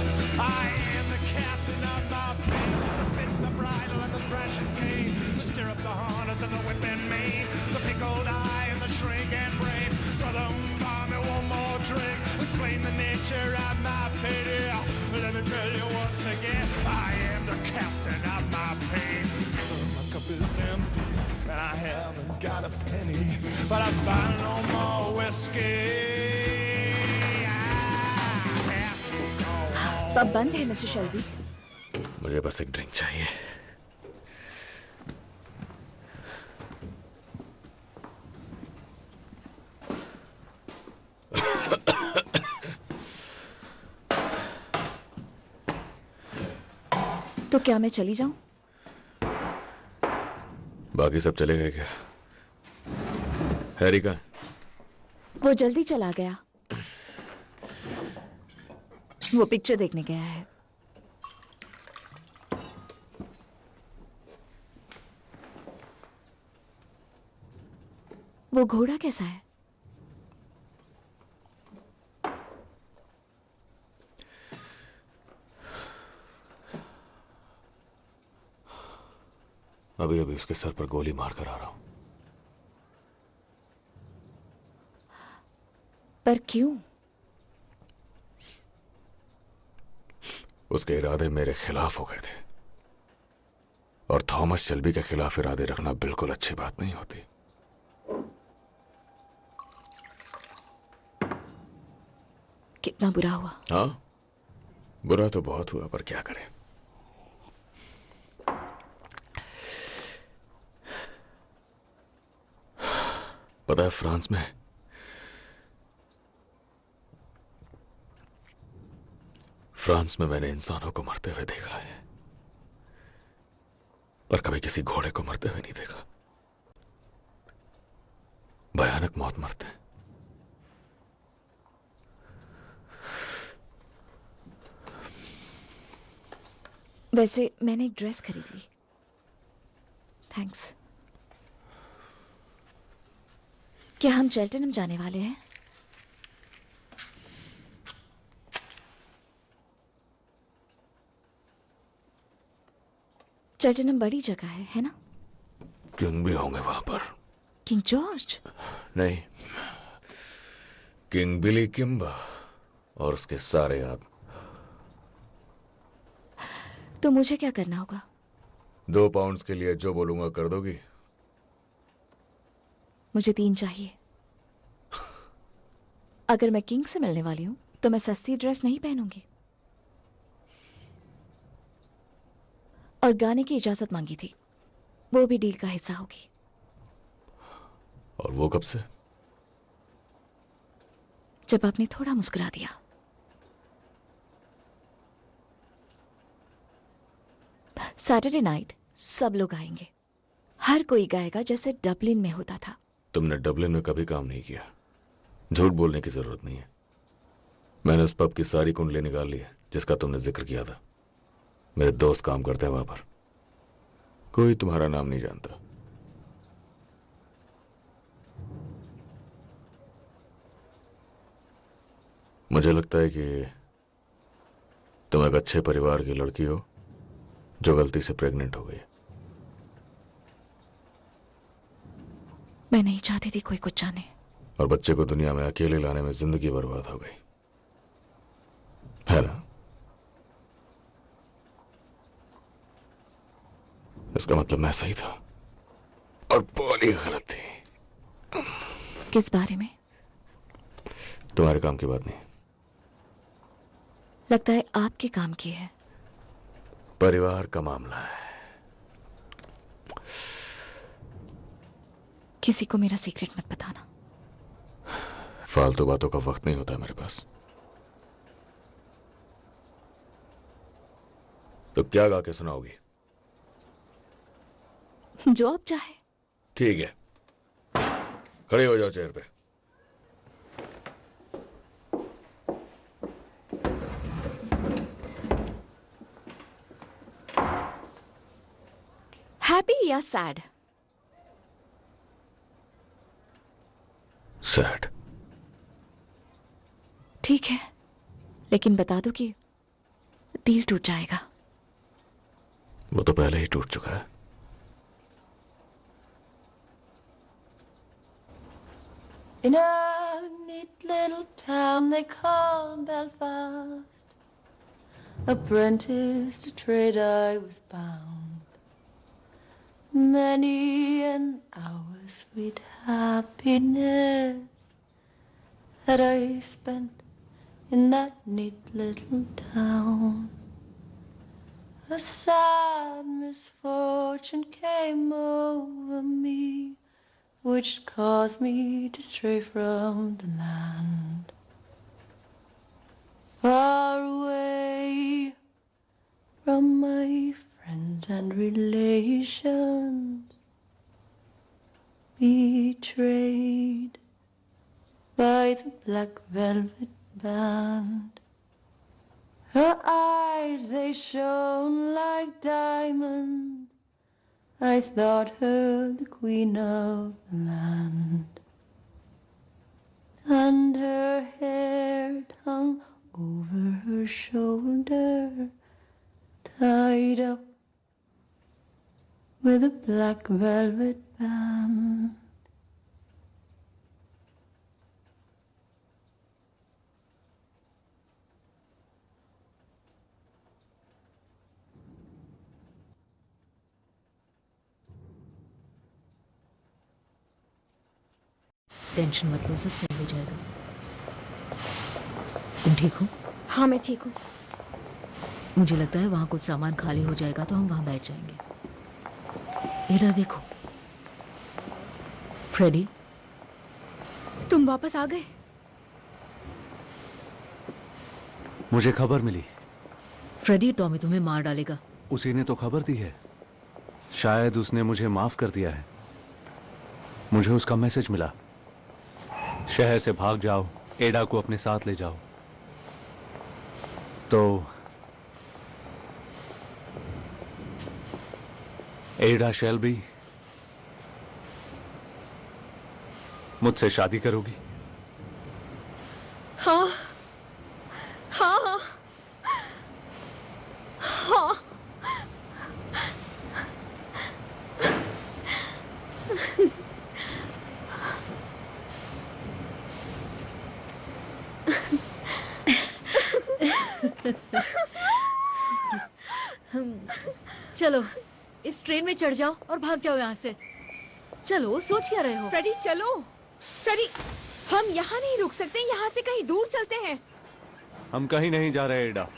I am the captain of my fate, to fit the bridle and the thrashing cane, the stirrup, the harness and the whip and mane, the pickled eye and the shrinking brain. Brother, buy me one more drink, explain the nature of my pity. Let me tell you once again, I am the captain of my pain. My cup is empty and I haven't got a penny, but I buy no more whiskey. Pub बंद है मिस्टर शेल्बी। मुझे बस एक ड्रिंक चाहिए। तो क्या मैं चली जाऊं? बाकी सब चले गए क्या? हैरी कहाँ? वो जल्दी चला गया। वो पिक्चर देखने गया है। वो घोड़ा कैसा है? अभी अभी उसके सर पर गोली मारकर आ रहा हूं। पर क्यों? उसके इरादे मेरे खिलाफ हो गए थे और थॉमस शेल्बी के खिलाफ इरादे रखना बिल्कुल अच्छी बात नहीं होती। कितना बुरा हुआ। हाँ, बुरा तो बहुत हुआ, पर क्या करें। पता है, फ्रांस में फ्रांस में मैंने इंसानों को मरते हुए देखा है, पर कभी किसी घोड़े को मरते हुए नहीं देखा। भयानक मौत मरते हैं। वैसे मैंने एक ड्रेस खरीद ली। थैंक्स। क्या हम चेल्टनहम जाने वाले हैं? चेल्टनहम बड़ी जगह है ना? किंग भी होंगे वहां पर। King George? नहीं, किंग बिली किम्बा और उसके सारे आदमी। तो मुझे क्या करना होगा? 2 पाउंड्स के लिए जो बोलूंगा कर दोगी? मुझे 3 चाहिए। अगर मैं किंग से मिलने वाली हूं तो मैं सस्ती ड्रेस नहीं पहनूंगी। और गाने की इजाजत मांगी थी, वो भी डील का हिस्सा होगी। और वो कब से? जब आपने थोड़ा मुस्कुरा दिया। सैटरडे नाइट सब लोग आएंगे। हर कोई गाएगा जैसे डबलिन में होता था। तुमने डबलिन में कभी काम नहीं किया, झूठ बोलने की जरूरत नहीं है। मैंने उस पब की सारी कुंडली निकाल ली है जिसका तुमने जिक्र किया था। मेरे दोस्त काम करते हैं वहां पर। कोई तुम्हारा नाम नहीं जानता। मुझे लगता है कि तुम एक अच्छे परिवार की लड़की हो जो गलती से प्रेग्नेंट हो गई। मैं नहीं चाहती थी कोई कुछ जाने। और बच्चे को दुनिया में अकेले लाने में जिंदगी बर्बाद हो गई, है ना? इसका मतलब मैं सही था और पॉली गलत थी। किस बारे में? तुम्हारे काम की बात नहीं। लगता है आपके काम की है। परिवार का मामला है। किसी को मेरा सीक्रेट मत बताना। फालतू बातों का वक्त नहीं होता मेरे पास। तो क्या गा के सुनाओगी? जो आप चाहे। ठीक है, खड़े हो जाओ चेयर पे। हैप्पी या सैड? सैड। ठीक है, लेकिन बता दो कि दिल टूट जाएगा। वो तो पहले ही टूट चुका है। In a neat little town they call Belfast, apprentice to trade I was bound. Many an hour sweet happiness that I spent in that neat little town. A sad misfortune came over me, which caused me to stray from the land. Far away from my friends and relations, betrayed by the Black Velvet Band. Her eyes, they shone like diamonds. I thought her the queen of the land, and her hair hung over her shoulder, tied up with a black velvet band. Tension मत लो, सब सही हो जाएगा। तुम ठीक हो? हाँ मैं ठीक हूँ। मुझे लगता है वहां कुछ सामान खाली हो जाएगा तो हम वहां बैठ जाएंगे। एडा देखो। फ्रेडी, तुम वापस आ गए? मुझे खबर मिली फ्रेडी, टॉमी तुम्हें मार डालेगा। उसी ने तो खबर दी है। शायद उसने मुझे माफ कर दिया है। मुझे उसका मैसेज मिला, शहर से भाग जाओ, एडा को अपने साथ ले जाओ। तो एडा शेल्बी मुझसे शादी करोगी? हाँ हाँ हाँ। चलो इस ट्रेन में चढ़ जाओ और भाग जाओ यहाँ से। चलो, सोच क्या रहे हो? फ्रेडी चलो। फ्रेडी, हम यहाँ नहीं रुक सकते, यहाँ से कहीं दूर चलते हैं। हम कहीं नहीं जा रहे एडा।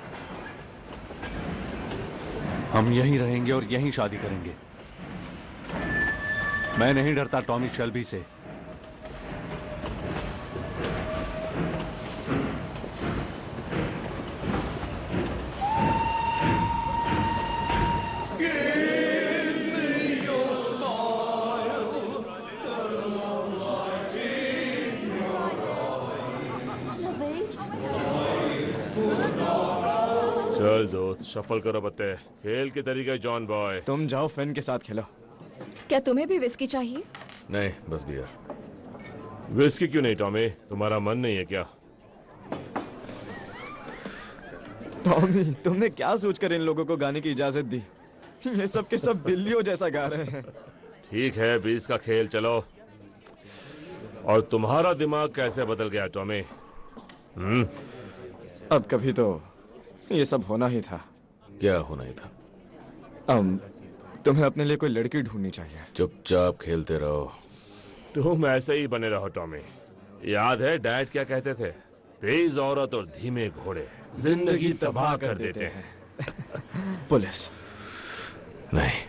हम यहीं रहेंगे और यहीं शादी करेंगे। मैं नहीं डरता टॉमी शेल्बी से। चल दोस्त, शफल करो पत्ते। खेल के तरीके जॉन बॉय। तुम जाओ, फेन के साथ खेलो। क्या तुम्हें भी विस्की चाहिए? नहीं, बस बियर। विस्की क्यों नहीं टॉमी? तुम्हारा मन नहीं है क्या? टॉमी, तुमने क्या सोचकर इन लोगों को गाने की इजाजत दी? ये सब के सब बिल्लियों जैसा गा रहे हैं। ठीक है, 20 का खेल चलो। और तुम्हारा दिमाग कैसे बदल गया टॉमी? अब कभी तो ये सब होना ही था। क्या होना ही था? तुम्हें अपने लिए कोई लड़की ढूंढनी चाहिए। चुपचाप खेलते रहो। तुम ऐसे ही बने रहो टॉमी। याद है डैड क्या कहते थे? तेज औरत और धीमे घोड़े जिंदगी तबाह कर देते हैं। पुलिस नहीं।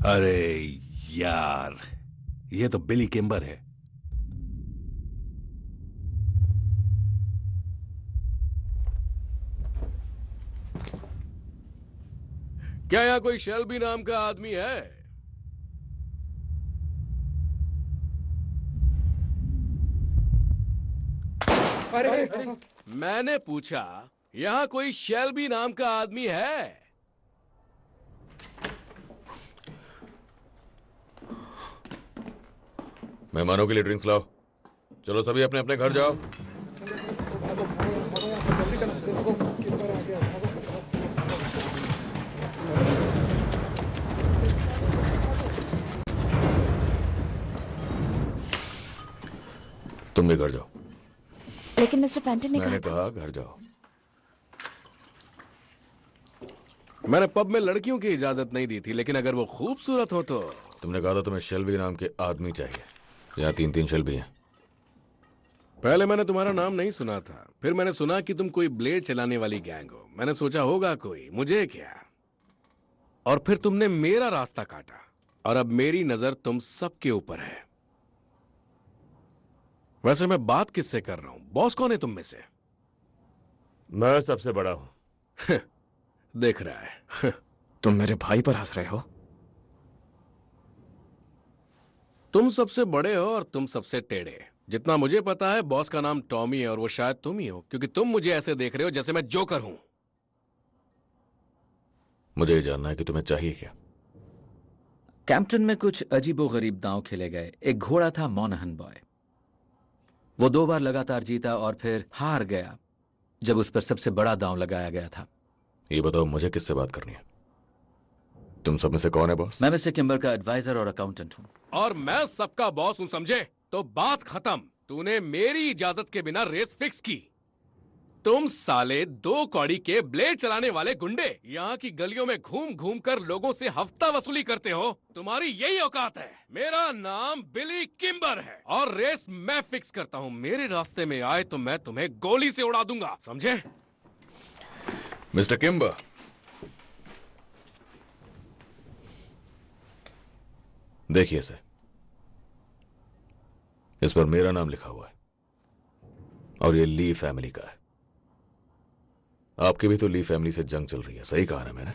अरे यार, ये तो बिली किम्बर है। क्या यहाँ कोई शेल्बी नाम का आदमी है? अरे मैंने पूछा, यहाँ कोई शेल्बी नाम का आदमी है? मेहमानों के लिए ड्रिंक्स लाओ। चलो सभी अपने अपने घर जाओ। तुम भी घर जाओ। लेकिन मिस्टर फैंटन ने मैंने कहा घर जाओ। मैंने पब में लड़कियों की इजाजत नहीं दी थी, लेकिन अगर वो खूबसूरत हो तो। तुमने कहा था तुम्हें शेल्बी नाम के आदमी चाहिए। यहाँ 3-3 शेल्बी हैं। पहले मैंने तुम्हारा नाम नहीं सुना था, फिर मैंने सुना कि तुम कोई ब्लेड चलाने वाली गैंग हो। मैंने सोचा होगा कोई, मुझे क्या। और फिर तुमने मेरा रास्ता काटा, और अब मेरी नजर तुम सबके ऊपर है। वैसे मैं बात किससे कर रहा हूं? बॉस कौन है तुम में से? मैं सबसे बड़ा हूं। देख रहा है। तुम मेरे भाई पर हंस रहे हो? तुम सबसे बड़े हो और तुम सबसे टेढ़े। जितना मुझे पता है, बॉस का नाम टॉमी है और वो शायद तुम ही हो, क्योंकि तुम मुझे ऐसे देख रहे हो जैसे मैं जोकर हूं। मुझे ये जानना है कि तुम्हें चाहिए क्या। कैंपटन में कुछ अजीबोगरीब दांव खेले गए। एक घोड़ा था मोनाहन बॉय। वो 2 बार लगातार जीता और फिर हार गया जब उस पर सबसे बड़ा दांव लगाया गया था। ये बताओ, मुझे किससे बात करनी है? तुम सब में से कौन है बॉस? मैं मिस्टर किम्बर का एडवाइजर और अकाउंटेंट हूं। और मैं सबका बॉस हूं, समझे? तो बात खत्म। तूने मेरी इजाजत के बिना रेस फिक्स की। तुम साले 2 कौड़ी के ब्लेड चलाने वाले गुंडे यहाँ की गलियों में घूम घूम कर लोगों से हफ्ता वसूली करते हो। तुम्हारी यही औकात है। मेरा नाम बिली किम्बर है और रेस मैं फिक्स करता हूँ। मेरे रास्ते में आए तो मैं तुम्हें गोली से उड़ा दूंगा, समझे? मिस्टर किम्बर, देखिए इसे, इस पर मेरा नाम लिखा हुआ है और ये ली फैमिली का है। आपकी भी तो ली फैमिली से जंग चल रही है, सही कहा ना मैंने?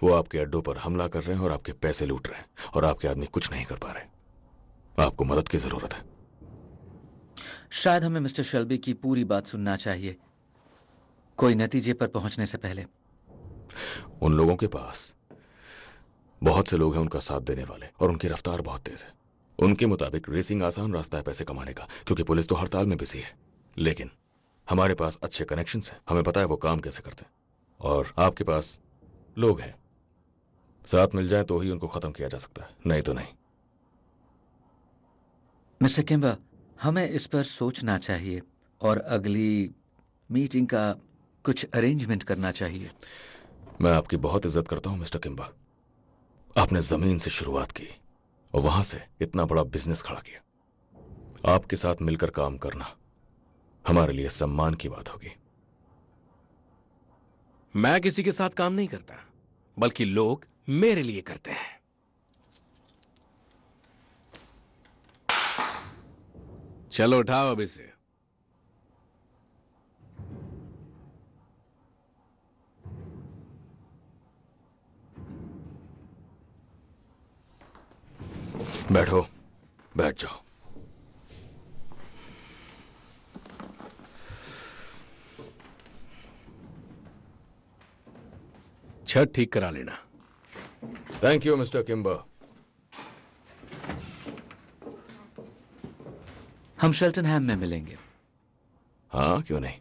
वो आपके अड्डों पर हमला कर रहे हैं और आपके पैसे लूट रहे हैं और आपके आदमी कुछ नहीं कर पा रहे। आपको मदद की जरूरत है। शायद हमें मिस्टर शेल्बी की पूरी बात सुनना चाहिए, कोई नतीजे पर पहुंचने से पहले। उन लोगों के पास बहुत से लोग हैं उनका साथ देने वाले और उनकी रफ्तार बहुत तेज है। उनके मुताबिक रेसिंग आसान रास्ता है पैसे कमाने का, क्योंकि पुलिस तो हड़ताल में बिजी है। लेकिन हमारे पास अच्छे कनेक्शंस हैं, हमें पता है वो काम कैसे करते हैं। और आपके पास लोग हैं, साथ मिल जाए तो ही उनको खत्म किया जा सकता है, नहीं तो नहीं। मिस्टर किम्बर, हमें इस पर सोचना चाहिए और अगली मीटिंग का कुछ अरेंजमेंट करना चाहिए। मैं आपकी बहुत इज्जत करता हूं मिस्टर किम्बर। आपने जमीन से शुरुआत की और वहां से इतना बड़ा बिजनेस खड़ा किया। आपके साथ मिलकर काम करना हमारे लिए सम्मान की बात होगी। मैं किसी के साथ काम नहीं करता, बल्कि लोग मेरे लिए करते हैं। चलो उठाओ अब इसे। बैठो, बैठ जाओ। छत ठीक करा लेना। Thank you mister Kimber. हम शेल्टनहैम में मिलेंगे। हाँ, क्यों नहीं।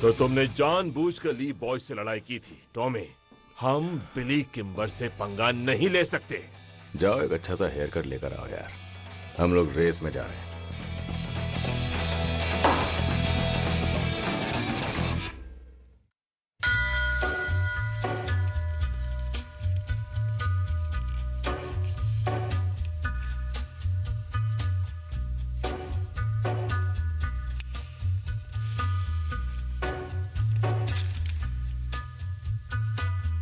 तो तुमने जानबूझकर ली बॉयज से लड़ाई की थी टॉमी। हम बिली किम्बर से पंगा नहीं ले सकते। जाओ एक अच्छा सा हेयर कट लेकर आओ यार, हम लोग रेस में जा रहे हैं।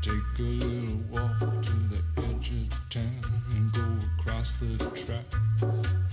Take a little walk to the edge of town and go across the track.